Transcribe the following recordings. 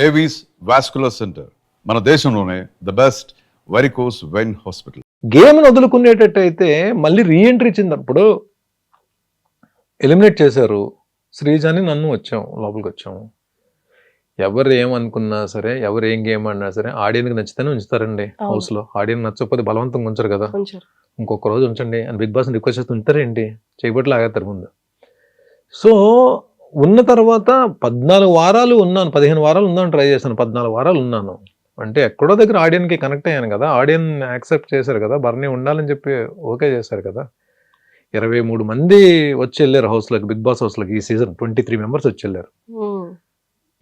Avis vascular center మన దేశంలోనే the best varicose vein hospital. Game వదులుకునేటట్టయితే మళ్ళీ రీఎంట్రీ ఇచ్చినప్పుడు ఎలిమినేట్ చేశారు. శ్రీజాని నన్ను వచ్చాం, లోపలికి వచ్చాము. ఎవరు ఏమనుకున్నా సరే, ఎవరు ఏం గేమ్ అన్నా సరే, ఆడియన్కి నచ్చితేనే ఉంచుతారండి హౌస్లో. ఆడియన్ నచ్చకపోతే బలవంతంగా ఉంచరు కదా. ఇంకొక రోజు ఉంచండి అని బిగ్ బాస్ని రిక్వెస్ట్ చేస్తే ఉంటారేంటి, చేయబట్టి లాగేస్తారు ముందు. సో ఉన్న తర్వాత 14 వారాలు ఉన్నాను, 15 వారాలు ఉందామని ట్రై చేశాను. 14 వారాలు ఉన్నాను అంటే ఎక్కడో దగ్గర ఆడియన్కి కనెక్ట్ అయ్యాను కదా. ఆడియన్ యాక్సెప్ట్ చేశారు కదా, బర్నీ ఉండాలని చెప్పి ఓకే చేశారు కదా. 23 మంది వచ్చి వెళ్ళారు హౌస్లోకి, బిగ్ బాస్ హౌస్లోకి. ఈ సీజన్ 23 మెంబర్స్ వచ్చి వెళ్ళారు.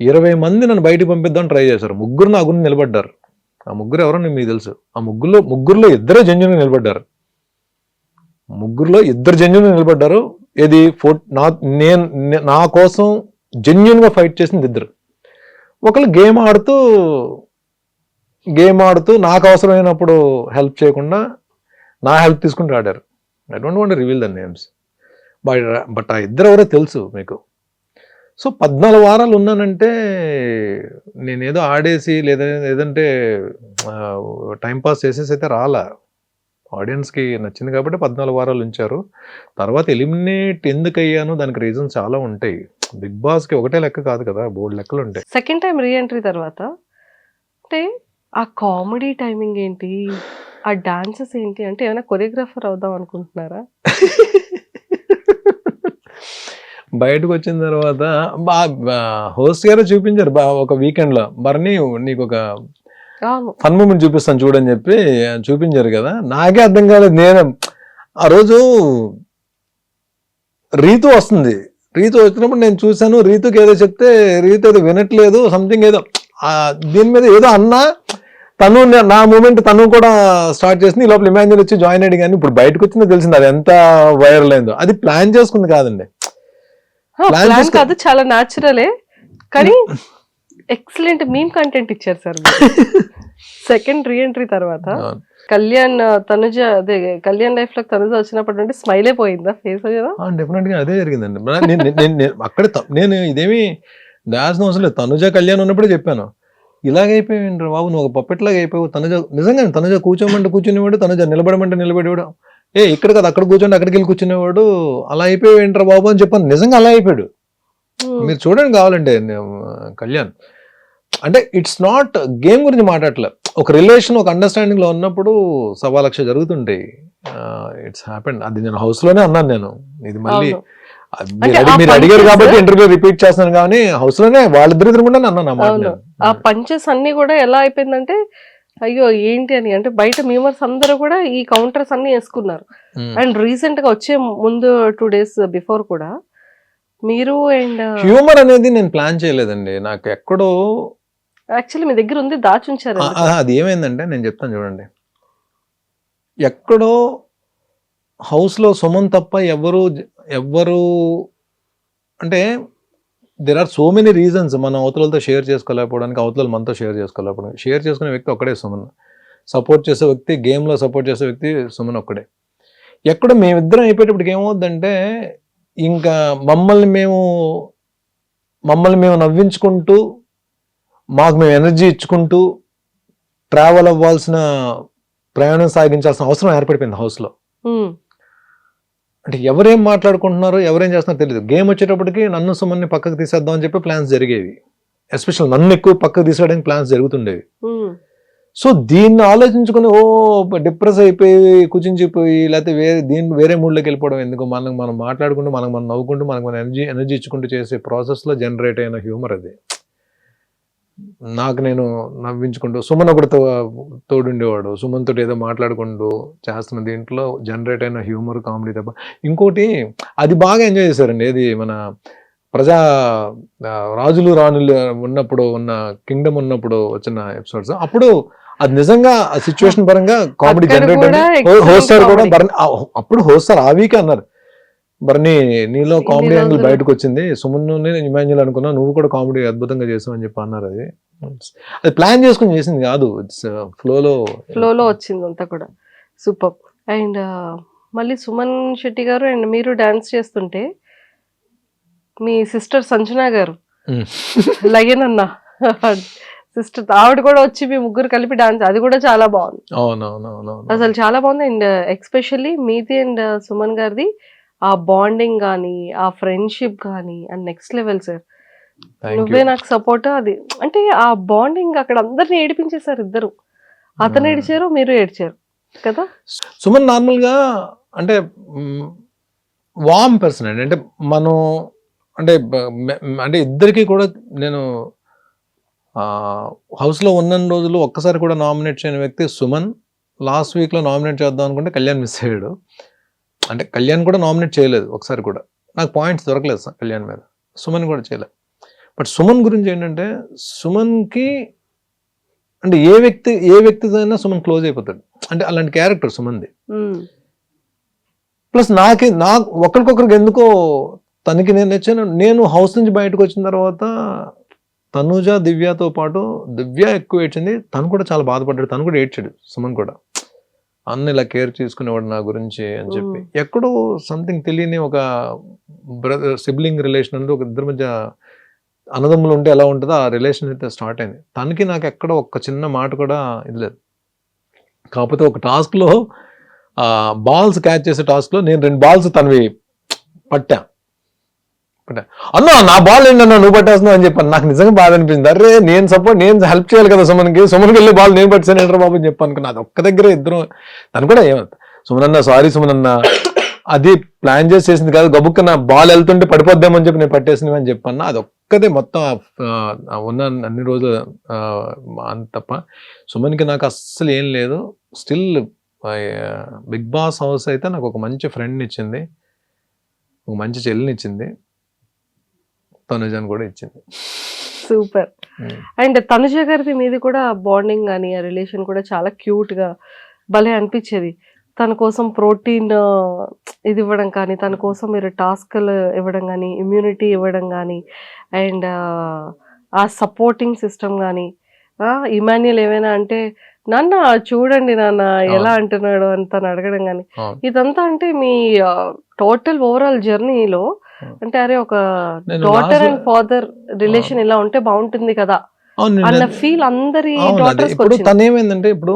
20 మంది నన్ను బయటకు పంపిద్దామని ట్రై చేశారు. ముగ్గురు నా గురించి నిలబడ్డారు. ఆ ముగ్గురు ఎవరో మీకు తెలుసు. ఆ ముగ్గురులో ఇద్దరే జెన్యూన్గా నిలబడ్డారు. ముగ్గురులో ఇద్దరు జెన్యూన్గా నిలబడ్డారు. ఇది నా కోసం జెన్యూన్గా ఫైట్ చేసింది ఇద్దరు. ఒకళ్ళు గేమ్ ఆడుతూ నాకు అవసరమైనప్పుడు హెల్ప్ చేయకుండా నా హెల్ప్ తీసుకుంటూ ఆడారు. I don't want to reveal the names, but ఆ ఇద్దరు ఎవరో తెలుసు మీకు. సో 14 వారాలు ఉన్నానంటే నేనేదో ఆడేసి లేదంటే టైంపాస్ చేసేసి అయితే రాలా. ఆడియన్స్కి నచ్చింది కాబట్టి 14 వారాలు ఉంచారు. తర్వాత ఎలిమినేట్ ఎందుకు అయ్యాను, దానికి రీజన్స్ చాలా ఉంటాయి. బిగ్ బాస్కి ఒకటే లెక్క కాదు కదా, బోర్డు లెక్కలు ఉంటాయి. సెకండ్ టైం రీఎంట్రీ తర్వాత అంటే ఆ కామెడీ టైమింగ్ ఏంటి, ఆ డాన్సెస్ ఏంటి, అంటే ఏమైనా కొరియోగ్రాఫర్ అవుదాం అనుకుంటున్నారా? బయటకు వచ్చిన తర్వాత హోస్ట్ గారు చూపించారు ఒక వీకెండ్లో, బర్నీ నీకు ఒక ఫన్ మూమెంట్ చూపిస్తాను చూడని చెప్పి చూపించారు కదా. నాకే అర్థం కాలేదు. నేను ఆ రోజు రీతు వచ్చినప్పుడు నేను చూశాను. రీతుకి ఏదో చెప్తే రీతు ఏదో వినట్లేదు, సంథింగ్ ఏదో దీని మీద ఏదో అన్నా, తను నా మూమెంట్ తను కూడా స్టార్ట్ చేసింది. ఈ లోపల ఇమాన్యుల్ వచ్చి జాయిన్ అయ్యాడు. కానీ ఇప్పుడు బయటకు వచ్చిందో తెలిసింది అది ఎంత వైరల్ అయిందో. అది ప్లాన్ చేసుకుంది కాదండి, ప్లాన్ కాదు, చాలా న్యాచురలే. కానీ ఎక్సలెంట్ మీమ్ కంటెంట్ ఇచ్చారు సార్. సెకండ్ రీఎంట్రీ తర్వాత కళ్యాణ్ లైఫ్ లో తనుజ వచ్చినప్పటి నుండి స్మైల్ అయిపోయిందా ఫేస్? డెఫినెట్ గా అదే జరిగిందండి. అక్కడ నేను ఇదేమి దాల్సిన అవసరం లేదు. తనుజ కళ్యాణ్ ఉన్నప్పుడే చెప్పాను, ఇలాగైపోయింది బాబు, నువ్వు ఒక పప్పెట్లాగా అయిపోయావు. తనుజ కూర్చోమంటే కూర్చునేవాడు, తనుజ నిలబడమంటే నిలబడేవాడు. ఇక్కడ కదా అక్కడ కూర్చోండి, అక్కడికి వెళ్ళి కూర్చునేవాడు. అలా అయిపోయావు ఏంట్రా బాబు అని చెప్పాను. నిజంగా అలా అయిపోయాడు. మీరు చూడండి కావాలంటే కళ్యాణ్. అంటే ఇట్స్ నాట్ గేమ్ గురించి మాట్లాడలే, ఒక రిలేషన్, ఒక అండర్స్టాండింగ్ లో ఉన్నప్పుడు 1,00,000 జరుగుతుంటాయి. It's happened. అది నేను హౌస్ లోనే అన్నాను. నేను ఇది మళ్ళీ మీరు అడిగారు కాబట్టి ఇంటర్వ్యూ రిపీట్ చేస్తున్నాను, కానీ హౌస్ లోనే వాళ్ళిద్దరు కూడా అన్నాను. ఆ పంచెస్ అన్ని కూడా ఎలా అయిపోయిందంటే అయ్యో ఏంటి అని, అంటే బయట మ్యూమర్స్ అందరూ కూడా ఈ కౌంటర్స్ అన్ని వేసుకున్నారు. అండ్ రీసెంట్ గా వచ్చే ముందు 2 days బిఫోర్ కూడా మీరు అండ్ హ్యూమర్ అనేది నేను ప్లాన్ చేయలేదండి. నాకు ఎక్కడో యాక్చువల్లీ మీ దగ్గర ఉంది, దాచుంచారు. అది ఏమైందంటే నేను చెప్తాను చూడండి. ఎక్కడో హౌస్లో సుమన్ తప్ప ఎవ్వరు అంటే there are so many reasons. మనం అవతలతో షేర్ చేసుకోలేకపోవడానికి, అవతల మనతో షేర్ చేసుకోలేకపోవడానికి. షేర్ చేసుకునే వ్యక్తి ఒక్కడే సుమన్. సపోర్ట్ చేసే వ్యక్తి, గేమ్లో సపోర్ట్ చేసే వ్యక్తి సుమన్ ఒక్కడే. ఎక్కడో మేమిద్దరం అయిపోయేటప్పటికి ఏమవుద్దంటే, ఇంకా మమ్మల్ని మేము నవ్వించుకుంటూ, మాకు మేము ఎనర్జీ ఇచ్చుకుంటూ ట్రావెల్ అవ్వాల్సిన, ప్రయాణం సాగించాల్సిన అవసరం ఏర్పడిపోయింది హౌస్లో. అంటే ఎవరేం మాట్లాడుకుంటున్నారో, ఎవరేం చేస్తున్నారో తెలియదు. గేమ్ వచ్చేటప్పటికి నన్ను సుమన్ని పక్కకు తీసేద్దాం అని చెప్పి ప్లాన్స్ జరిగేవి. ఎస్పెషల్ నన్ను ఎక్కువ పక్కకు తీసేయడానికి ప్లాన్స్ జరుగుతుండేవి. సో దీన్ని ఆలోచించుకుని డిప్రెస్ అయిపోయి, కుచించిపోయి, లేకపోతే వేరే మూడ్లోకి వెళ్ళిపోవడం ఎందుకు, మనం మాట్లాడుకుంటూ, మనం నవ్వుకుంటూ, మనకు ఎనర్జీ ఇచ్చుకుంటూ చేసే ప్రాసెస్లో జనరేట్ అయిన హ్యూమర్ అది. నాకు నేను నవ్వించుకుంటూ, సుమన్ ఒకటి తోడుండేవాడు, సుమన్ తోటి ఏదో మాట్లాడుకుంటూ చేస్తున్న దీంట్లో జనరేట్ అయిన హ్యూమర్, కామెడీ తప్ప ఇంకోటి అది బాగా ఎంజాయ్ చేశారండి. ఏది మన రాజులు రాణులు ఉన్నప్పుడు ఉన్న కింగ్డమ్ ఉన్నప్పుడు వచ్చిన ఎపిసోడ్స్, అప్పుడు అది నిజంగా ఆ సిచ్యువేషన్ పరంగా కామెడీ జనరేట్ అయింది. హోస్టర్ కూడా అప్పుడు హోస్టర్ ఆ వీకే అన్నారు, బర్నీ నీలో కామెడీ యాంగిల్ బయటకు వచ్చింది, సుమన్ ఇమాన్యుల్ అనుకున్నా, నువ్వు కూడా కామెడీ అద్భుతంగా చేసావు అని చెప్పి అన్నారు. అది ప్లాన్ చేసుకుని చేసింది కాదు, ఇట్స్ ఫ్లోలో వచ్చింది అంతా కూడా. సూపర్. అండ్ మళ్ళీ సుమన్ శెట్టి గారు అండ్ మీరు డాన్స్ చేస్తుంటే మీ సిస్టర్ సంజన గారు లయన్ అన్న సిస్టర్ ఆవిడ కూడా వచ్చి మీ ముగ్గురు కలిపి డాన్స్, అది కూడా చాలా బాగుంది. అవునవునవును. అసలు చాలా బాగుంది. అండ్ ఎక్స్పెషల్లీ మీది అండ్ సుమన్ గారిది ఆ బాండింగ్ కానీ, ఆ ఫ్రెండ్షిప్ కానీ అండ్ నెక్స్ట్ లెవెల్ సార్. నువ్వే నాకు సపోర్ట్, అది అంటే ఆ బాండింగ్ అక్కడ అందరిని ఏడిపించేశారు ఇద్దరు. అతను ఏడిచారు, మీరు ఏడ్చారు కదా. సుమన్ నార్మల్గా అంటే వామ్ పర్సన్ అండి. అంటే మనం అంటే అంటే ఇద్దరికి కూడా నేను హౌస్లో ఉన్న రోజులు ఒక్కసారి కూడా నామినేట్ చేయని వ్యక్తి సుమన్. లాస్ట్ వీక్లో నామినేట్ చేద్దాం అనుకుంటే కళ్యాణ్ మిస్ అయ్యాడు. అంటే కళ్యాణ్ కూడా నామినేట్ చేయలేదు ఒకసారి కూడా, నాకు పాయింట్స్ దొరకలేదు సార్ కళ్యాణ్ మీద. సుమన్ కూడా చేయలేదు. బట్ సుమన్ గురించి ఏంటంటే, సుమన్కి అంటే ఏ వ్యక్తితో అయినా సుమన్ క్లోజ్ అయిపోతాడు. అంటే అలాంటి క్యారెక్టర్ సుమన్ది. ప్లస్ నాకు ఒకరికొకరికి ఎందుకో తనకి నేను నచ్చాను. నేను హౌస్ నుంచి బయటకు వచ్చిన తర్వాత తనుజ దివ్యతో పాటు దివ్య ఎక్కువ ఏడ్చింది, తను కూడా చాలా బాధపడ్డాడు, తను కూడా ఏడ్చాడు. సుమన్ కూడా అన్న ఇలా కేర్ తీసుకునేవాడు నా గురించి అని చెప్పి. ఎక్కడో సంథింగ్ తెలియని ఒక బ్రదర్ సిబ్లింగ్ రిలేషన్ అనేది, ఒక ఇద్దరి మధ్య అన్నదమ్ములు ఉంటే ఎలా ఉంటుందో ఆ రిలేషన్ అయితే స్టార్ట్ అయింది. తనకి నాకు ఎక్కడ ఒక్క చిన్న మాట కూడా ఇది లేదు. కాకపోతే ఒక టాస్క్లో బాల్స్ క్యాచ్ చేసే టాస్క్లో నేను 2 బాల్స్ తనవి పట్టా. అన్నా నా బాల్ ఏంటన్నా నువ్వు పట్టేస్తున్నావు అని చెప్పాను. నాకు నిజంగా బాధ అనిపించింది. అరే నేను హెల్ప్ చేయాలి కదా సుమన్కి వెళ్ళి బాల్ నేను పట్టాను ఏంట్రా బాబు అని చెప్పాను. అది ఒక్క దగ్గర ఇద్దరు. తను కూడా ఏమంత సుమనన్న సారీ సుమనన్న, అది ప్లాన్ చేసింది కాదు, గబుక్కన బాల్ వెళ్తుంటే పడిపోద్దామని చెప్పి నేను పట్టేసినవి అని చెప్పాను. అది ఒక్కదే మొత్తం ఉన్న అన్ని రోజులు అంత తప్ప సుమన్కి నాకు అస్సలు ఏం లేదు. స్టిల్ బిగ్ బాస్ హౌస్ అయితే నాకు ఒక మంచి ఫ్రెండ్ని ఇచ్చింది, ఒక మంచి చెల్లిని ఇచ్చింది, తనుజని కూడా ఇచ్చింది. సూపర్. అండ్ తనుజ గారిది మీది కూడా బాండింగ్ కానీ ఆ రిలేషన్ కూడా చాలా క్యూట్ గా భలే అనిపించేది. తన కోసం ప్రోటీన్ ఇది ఇవ్వడం కానీ, తన కోసం మీరు టాస్క్లు ఇవ్వడం కానీ, ఇమ్యూనిటీ ఇవ్వడం కానీ, అండ్ ఆ సపోర్టింగ్ సిస్టమ్ కానీ, ఇమాన్యుయల్ ఏమైనా అంటే నాన్న చూడండి నాన్న ఎలా అంటున్నాడు అని తను అడగడం కానీ, ఇదంతా అంటే మీ టోటల్ ఓవరాల్ జర్నీలో అంటే అరే ఒక డాటర్ అండ్ ఫాదర్ రిలేషన్ ఇలా ఉంటే బాగుంటుంది కదా అన్న ఫీల్ అందరి డాటర్స్. ఇప్పుడు తను ఏమైందంటే, ఇప్పుడు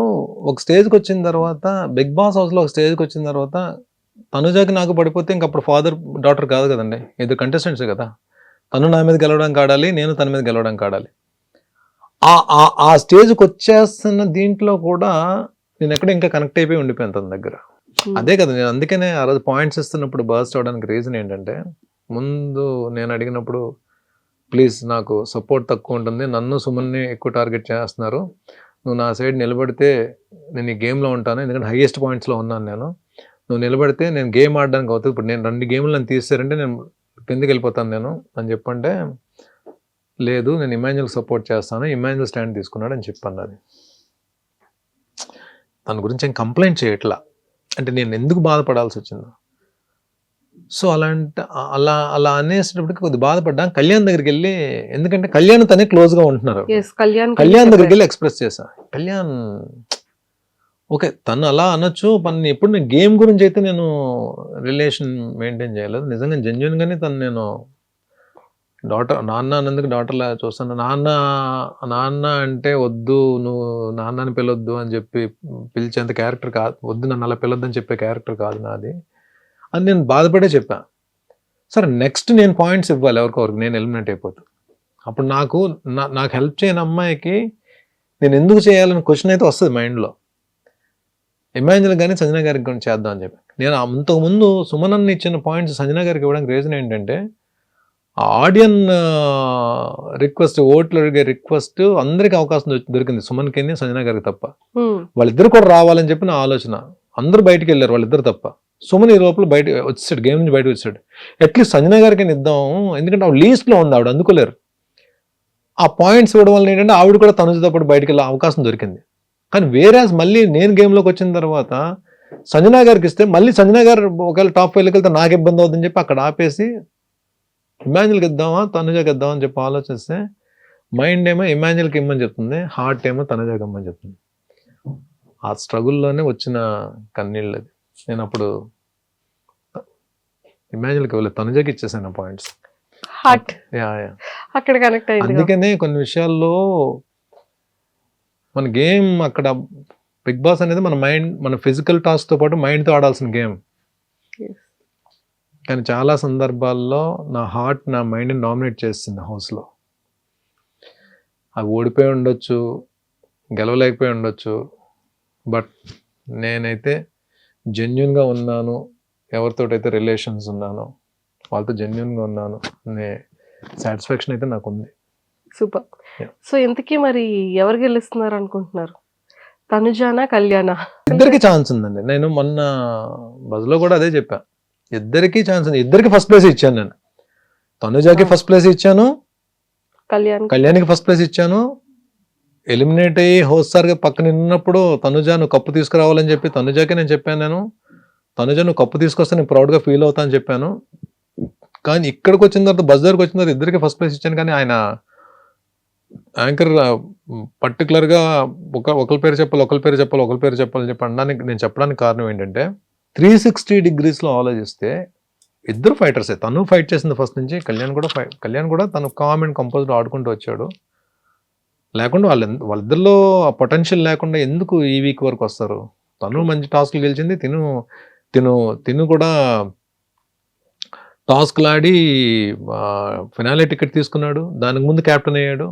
ఒక స్టేజ్కి వచ్చిన తర్వాత, బిగ్ బాస్ హౌస్ లో ఒక స్టేజ్కి వచ్చిన తర్వాత తనుజాకి నాకు పడిపోతే ఇంక అప్పుడు ఫాదర్ డాటర్ కాదు కదండి, ఇద్దరు కంటెస్టెంట్స్ కదా. తను నా మీద గెలవడానికి ఆడాలి, నేను తన మీద గెలవడానికి ఆడాలి. ఆ స్టేజ్కి వచ్చేస్తున్న దీంట్లో కూడా నేను ఎక్కడ ఇంకా కనెక్ట్ అయిపోయి ఉండిపోయాను తన దగ్గర. అదే కదా నేను అందుకనే ఆ రోజు పాయింట్స్ ఇస్తున్నప్పుడు బర్స్ట్ అవడానికి రీజన్ ఏంటంటే, ముందు నేను అడిగినప్పుడు ప్లీజ్ నాకు సపోర్ట్ తక్కువ ఉంటుంది, నన్ను సుమన్ని ఎక్కువ టార్గెట్ చేస్తున్నారు, నువ్వు నా సైడ్ నిలబడితే నేను ఈ గేమ్లో ఉంటాను, ఎందుకంటే హైయెస్ట్ పాయింట్స్లో ఉన్నాను నేను, నువ్వు నిలబడితే నేను గేమ్ ఆడడానికి అవుతుంది. ఇప్పుడు నేను 2 గేమ్లు నన్ను తీసారంటే నేను కిందకి వెళ్ళిపోతాను నేను అని చెప్పంటే, లేదు నేను ఇమాన్యుయల్కి సపోర్ట్ చేస్తాను, ఇమాన్యుయల్ స్టాండ్ తీసుకున్నాడు అని చెప్పాను. అది తన గురించి ఏం కంప్లైంట్ చేయట్లా, అంటే నేను ఎందుకు బాధపడాల్సి వచ్చిందో. సో అలా అనేసేటప్పటికి కొద్దిగా బాధపడ్డా. కళ్యాణ్ దగ్గరికి వెళ్ళి, ఎందుకంటే కళ్యాణ్ తనే క్లోజ్గా ఉంటున్నారు, కళ్యాణ్ దగ్గరికి వెళ్ళి ఎక్స్ప్రెస్ చేశా. కళ్యాణ్ ఓకే తను అలా అనొచ్చు, పని ఎప్పుడు నేను గేమ్ గురించి అయితే నేను రిలేషన్ మెయింటైన్ చేయలేదు. నిజంగా జెన్యున్గానే తను నేను నాన్న అన్నందుకు డాటర్లా చూస్తాను. నాన్న అంటే వద్దు, నువ్వు నాన్నని పిలవద్దు అని చెప్పి పిలిచేంత క్యారెక్టర్ కాదు, వద్దు నన్ను అలా పిలవద్దని చెప్పే క్యారెక్టర్ కాదు నాది అని నేను బాధపడే చెప్పా. సరే నెక్స్ట్ నేను పాయింట్స్ ఇవ్వాలి ఎవరికొరికి, నేను ఎలిమినేట్ అయిపోతాను. అప్పుడు నాకు హెల్ప్ చేయని అమ్మాయికి నేను ఎందుకు చేయాలని క్వశ్చన్ అయితే వస్తుంది మైండ్లో. ఇమాన్యుయల్ కానీ సంజన గారికి కూడా చేద్దాం అని చెప్పి నేను అంతకుముందు సుమనన్ని ఇచ్చిన పాయింట్స్ సంజన గారికి ఇవ్వడానికి రీజన్ ఏంటంటే, ఆడియన్ రిక్వెస్ట్, ఓట్లు అడిగే రిక్వెస్ట్ అందరికి అవకాశం దొరికింది, సుమన్కి సంజన గారికి తప్ప. వాళ్ళిద్దరు కూడా రావాలని చెప్పి నా ఆలోచన. అందరూ బయటికి వెళ్ళారు వాళ్ళిద్దరు తప్ప. సుమన్ ఈ లోపల బయట వచ్చేసాడు, గేమ్ నుంచి బయటకు వచ్చాడు. అట్లీస్ట్ సంజన గారికి ఇద్దాం, ఎందుకంటే ఆవిడ లీస్ట్లో ఉంది, ఆవిడ అందుకోలేరు. ఆ పాయింట్స్ ఇవ్వడం వల్ల ఏంటంటే ఆవిడ కూడా తనుజతో పాటు బయటకు వెళ్ళే అవకాశం దొరికింది. కానీ వేరేస్ మళ్ళీ నేను గేమ్లోకి వచ్చిన తర్వాత సంజన గారికి ఇస్తే మళ్ళీ సంజన గారు ఒకవేళ టాప్ 5లోకి వెళ్తే నాకు ఇబ్బంది అవుతుందని చెప్పి అక్కడ ఆపేసి ఇమాన్యుయల్కి ఇద్దామా తనుజకి ఇద్దామని చెప్పి ఆలోచిస్తే, మైండ్ ఏమో ఇమాన్యుయల్కి ఇమ్మని చెప్తుంది, హార్ట్ ఏమో తనుజకి ఇమ్మని చెప్తుంది. ఆ స్ట్రగుల్లోనే వచ్చిన కన్నీళ్ళు అది. నేను అప్పుడు ఇమాన్యుయల్కి వెళ్ళి తనుజకి ఇచ్చేసాను పాయింట్స్. హార్ట్ యా అక్కడ కనెక్ట్ అయింది. అందుకనే కొన్ని విషయాల్లో మన గేమ్ అక్కడ బిగ్ బాస్ అనేది మన మైండ్, మన ఫిజికల్ టాస్క్ తో పాటు మైండ్ తో ఆడాల్సిన గేమ్. Yes. కానీ చాలా సందర్భాల్లో నా హార్ట్ నా మైండ్ని డామినేట్ చేస్తుంది హౌస్లో. అవి ఓడిపోయి ఉండొచ్చు, గెలవలేకపోయి ఉండొచ్చు, బట్ నేనైతే జెన్యున్గా ఉన్నాను, ఎవరితోటైతే రిలేషన్స్ ఉన్నానో వాళ్ళతో జెన్యున్గా ఉన్నాను అనే సాటిస్ఫాక్షన్ అయితే నాకు ఉంది. సూపర్. Yeah. సో ఇంతకీ మరి ఎవరు గెలుస్తున్నారు అనుకుంటున్నారు? తనుజానా కళ్యాణా? ఇద్దరికి ఛాన్స్ ఉందండి. నేను మొన్న బజ్లో కూడా అదే చెప్పా, ఇద్దరికి ఛాన్స్ ఉంది. ఇద్దరికి ఫస్ట్ ప్లేస్ ఇచ్చాను నేను. తనుజాకి ఫస్ట్ ప్లేస్ ఇచ్చాను, కళ్యాణ్కి ఫస్ట్ ప్లేస్ ఇచ్చాను. ఎలిమినేట్ అయ్యి హోస్టార్గా పక్కన ఉన్నప్పుడు తనుజా నువ్వు కప్పు తీసుకురావాలని చెప్పి తనుజాకి నేను చెప్పాను. నేను తనుజా నువ్వు కప్పు తీసుకొస్తే నేను ప్రౌడ్గా ఫీల్ అవుతా అని చెప్పాను. కానీ ఇక్కడికి వచ్చిన తర్వాత బస్ దగ్గరకు వచ్చిన తర్వాత ఇద్దరికి ఫస్ట్ ప్లేస్ ఇచ్చాను. కానీ ఆయన యాంకర్ పర్టికులర్గా ఒకరి పేరు చెప్పాలని చెప్పి అనడానికి నేను చెప్పడానికి కారణం ఏంటంటే 360 degreesలో ఆలోచిస్తే ఇద్దరు ఫైటర్సే. తను ఫైట్ చేసింది ఫస్ట్ నుంచి, కళ్యాణ్ కూడా తను కామ్ అండ్ కంపోజ్డ్ ఆడుకుంటూ వచ్చాడు. లేకుండా వాళ్ళిద్దరిలో ఆ పొటెన్షియల్ లేకుండా ఎందుకు ఈ వీక్ వరకు వస్తారు? తను మంచి టాస్క్లు గెలిచింది, తిను కూడా టాస్క్లు ఆడి ఫినాలే టికెట్ తీసుకున్నాడు, దానికి ముందు క్యాప్టెన్ అయ్యాడు.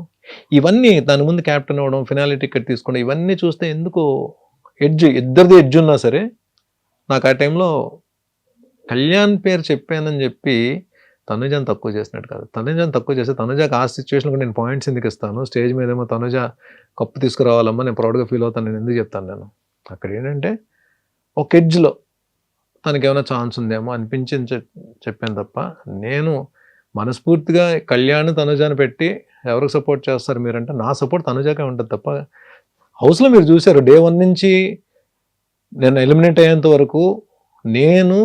ఇవన్నీ దాని ముందు క్యాప్టెన్ అవ్వడం, ఫినాలే టికెట్ తీసుకోవడం, ఇవన్నీ చూస్తే ఎందుకు ఇద్దరిది ఎడ్జ్ ఉన్నా సరే నాకు ఆ టైంలో కళ్యాణ్ పేరు చెప్పానని చెప్పి తనుజాని తక్కువ చేసినట్టు కాదు. తనుజాని తక్కువ చేస్తే తనుజాకి ఆ సిచ్యువేషన్ కూడా నేను పాయింట్స్ ఎందుకు ఇస్తాను? స్టేజ్ మీద ఏమో తనుజా కప్పు తీసుకురావాలమ్మా, నేను ప్రౌడ్గా ఫీల్ అవుతాను, నేను ఎందుకు చెప్తాను? నేను అక్కడ ఏంటంటే ఒక ఎడ్జ్లో తనకి ఏమైనా ఛాన్స్ ఉందేమో అనిపించింది చెప్పాను తప్ప, నేను మనస్ఫూర్తిగా కళ్యాణ్ తనుజాని పెట్టి ఎవరికి సపోర్ట్ చేస్తారు మీరంటే నా సపోర్ట్ తనుజాకే ఉంటుంది తప్ప. హౌస్లో మీరు చూశారు డే 1 నుంచి నేను ఎలిమినేట్ అయ్యేంత వరకు నేను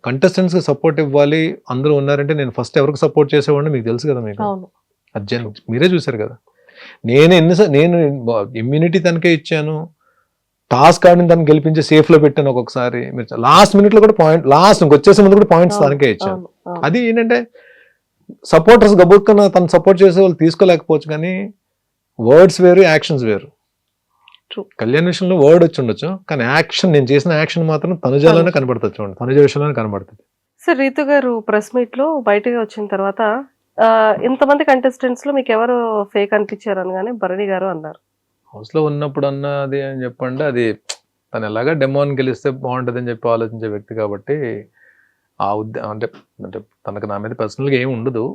కంటెస్టెంట్స్కి సపోర్ట్ ఇవ్వాలి, అందరూ ఉన్నారంటే నేను ఫస్ట్ ఎవరికి సపోర్ట్ చేసేవాడిని మీకు తెలుసు కదా. మీకు అర్జున్ మీరే చూశారు కదా. నేను ఇమ్యూనిటీ తనకే ఇచ్చాను, టాస్క్ ఆడిని తను గెలిపించి సేఫ్లో పెట్టాను. ఒక్కొక్కసారి మీరు లాస్ట్ మినిట్లో కూడా లాస్ట్ వచ్చేసే ముందు కూడా పాయింట్స్ తనకే ఇచ్చాను. అది ఏంటంటే సపోర్టర్స్ గబుక్కన తను సపోర్ట్ చేసే వాళ్ళు తీసుకోలేకపోవచ్చు, కానీ వర్డ్స్ వేరు, యాక్షన్స్ వేరు. కళ్యాణ్ విషయంలో వర్డ్ వచ్చి ఉండొచ్చు, కానీ యాక్షన్, నేను చేసిన యాక్షన్ మాత్రం తనుజాలోనే కనబడుతుంది. చూడండి, తనుజ విషయంలోనే కనబడుతుంది. సార్ రీతు గారు ప్రెస్ మీట్ లో బయటకు వచ్చిన తర్వాత ఇంతమంది కంటెస్టెంట్స్ లో మీకు ఎవరు ఫేక్ అనిపించారు అనగానే భరణి గారు అన్నారు. హౌస్లో ఉన్నప్పుడు అన్నది అని చెప్పండి, అది తను ఎలాగా డెమోని గెలిస్తే బాగుంటుంది అని చెప్పి ఆలోచించే వ్యక్తి కాబట్టి ఆ అంటే తనకు నా మీద పర్సనల్గా ఏమి ఉండదు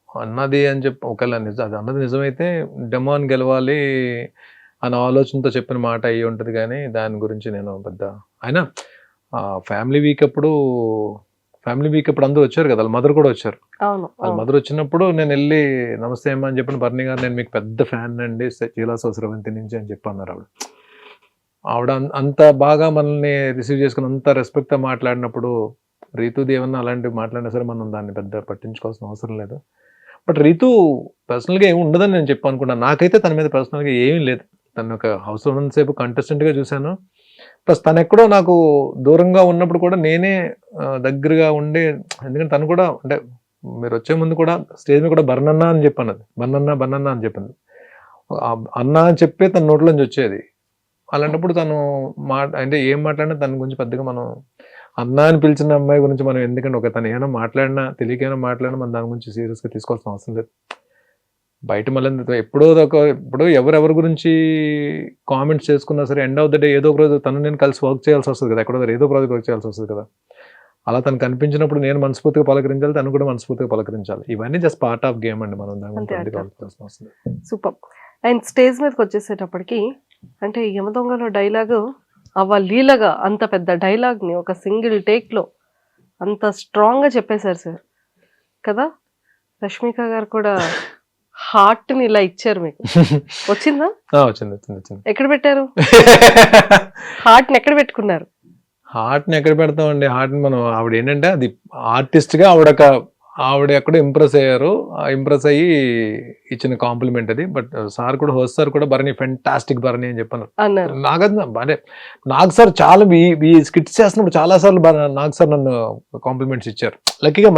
అన్నది అని చెప్పి, ఒకవేళ అది అన్నది నిజమైతే డెమోని గెలవాలి అన్న ఆలోచనతో చెప్పిన మాట అయ్యి ఉంటుంది. కానీ దాని గురించి నేను పెద్ద అయినా ఫ్యామిలీ వీక్ అప్పుడు అందరూ వచ్చారు కదా, వాళ్ళ మదర్ కూడా వచ్చారు. వాళ్ళ మదర్ వచ్చినప్పుడు నేను వెళ్ళి నమస్తే అమ్మా అని చెప్పిన, భరణి గారు నేను మీకు పెద్ద ఫ్యాన్ అండి చీలాసో స్రవంతి నుంచి అని చెప్పి అన్నారు. ఆవిడ అంత బాగా మనల్ని రిసీవ్ చేసుకుని అంత రెస్పెక్ట్గా మాట్లాడినప్పుడు, రీతుది ఏమన్నా అలాంటివి మాట్లాడినా సరే మనం దాన్ని పెద్ద పట్టించుకోవాల్సిన అవసరం లేదు. బట్ రీతు పర్సనల్గా ఏమి ఉండదని నేను చెప్పి అనుకున్నాను. నాకైతే తన మీద పర్సనల్గా ఏమీ లేదు. తను ఒక హౌస్లో ఉన్నంతసేపు కంటెస్టెంట్గా చూశాను. ప్లస్ తను ఎక్కడో నాకు దూరంగా ఉన్నప్పుడు కూడా నేనే దగ్గరగా ఉండి, ఎందుకంటే తను కూడా అంటే మీరు వచ్చే ముందు కూడా స్టేజ్ మీద కూడా బర్నన్నా అని చెప్పాను, అది బర్నన్నా అని చెప్పింది. అన్న అని చెప్పి తన నోట్లోంచి వచ్చేది. అలాంటప్పుడు తను అంటే ఏం మాట్లాడినా తన గురించి పెద్దగా మనం అన్న అని పిలిచిన అమ్మాయి గురించి మనం ఎందుకంటే తను ఏమైనా మాట్లాడినా తెలియకైనా మాట్లాడినా మనం దాని గురించి సీరియస్గా తీసుకోవాల్సిన అవసరం లేదు. బయట మళ్ళీ ఇప్పుడు ఎవరెవరి గురించి కామెంట్స్ చేసుకున్నా సరే ఎండ్ ఆఫ్ ద డే ఏదో ఒక రోజు తను నేను కలిసి వర్క్ చేయాల్సి వస్తుంది కదా, ఎక్కడో ఏదో ప్రాజెక్ట్ వర్క్ చేయాల్సి వస్తుంది కదా. అలా తను కనిపించినప్పుడు నేను మనస్ఫూర్తిగా పలకరించాలి, తను కూడా మనస్ఫూర్తిగా పలకరించాలి. ఇవన్నీ జస్ట్ పార్ట్ ఆఫ్ గేమ్ అండి. మనం దాని సూపర్. అండ్ స్టేజ్ మీదకి వచ్చేసేటప్పటికి అంటే యమదొంగలో డైలాగు లీలగా అంత పెద్ద డైలాగ్ని ఒక సింగిల్ టేక్లో అంత స్ట్రాంగ్గా చెప్పేశారు సార్ కదా. రష్మిక గారు కూడా హార్ట్ని ఇలా ఇచ్చారు మీకు. వచ్చిందా? వచ్చింది. ఎక్కడ పెట్టారు హార్ట్ని? ఎక్కడ పెట్టుకున్నారు? హార్ట్ని ఎక్కడ పెడతామండి? హార్ట్ని మనం ఆవిడ ఏంటంటే అది ఆర్టిస్ట్గా ఆవిడ ఎక్కడో ఇంప్రెస్ అయ్యారు. ఇంప్రెస్ అయ్యి ఇచ్చిన కాంప్లిమెంట్ అది. బట్ సార్ కూడా హోస్ట్ సార్ కూడా భరణి ఫెంటాస్టిక్ భరణి అని చెప్పాను. నాకు సార్ చాలా ఈ స్కిట్స్ చేస్తున్నప్పుడు చాలా సార్లు నాకు సార్ నన్ను కాంప్లిమెంట్స్ ఇచ్చారు. లక్కీగా